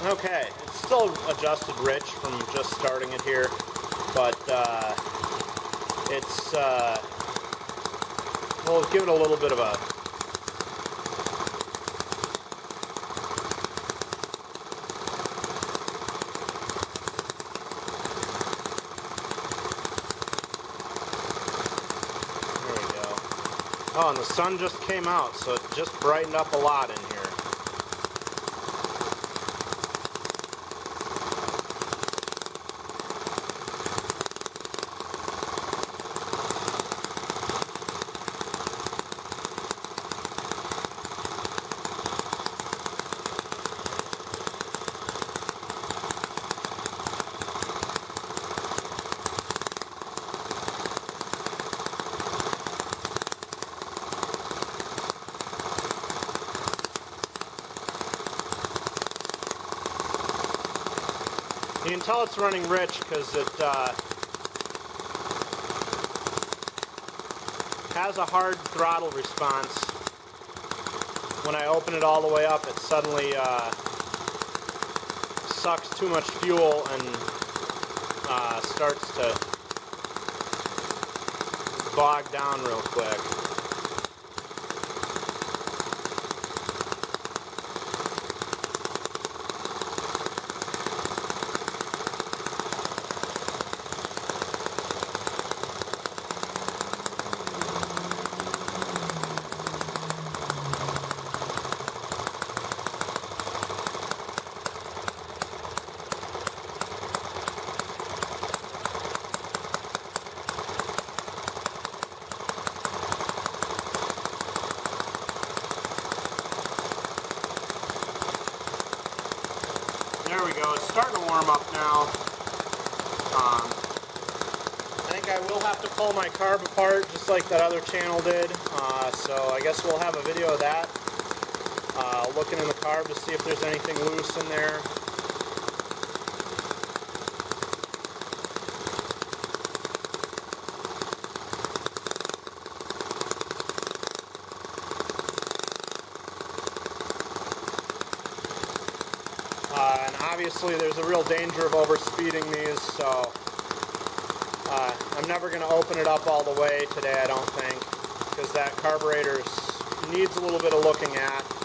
Okay, it's still adjusted rich from just starting it here, but it's, we'll give it a little bit of a, there we go. Oh, and the sun just came out, so it just brightened up a lot in here. You can tell it's running rich because it has a hard throttle response. When I open it all the way up, it suddenly sucks too much fuel and starts to bog down real quick. There we go, it's starting to warm up now. I think I will have to pull my carb apart just like that other channel did. So I guess we'll have a video of that. Looking in the carb to see if there's anything loose in there. And obviously there's a real danger of overspeeding these, so I'm never going to open it up all the way today, I don't think, because that carburetor needs a little bit of looking at.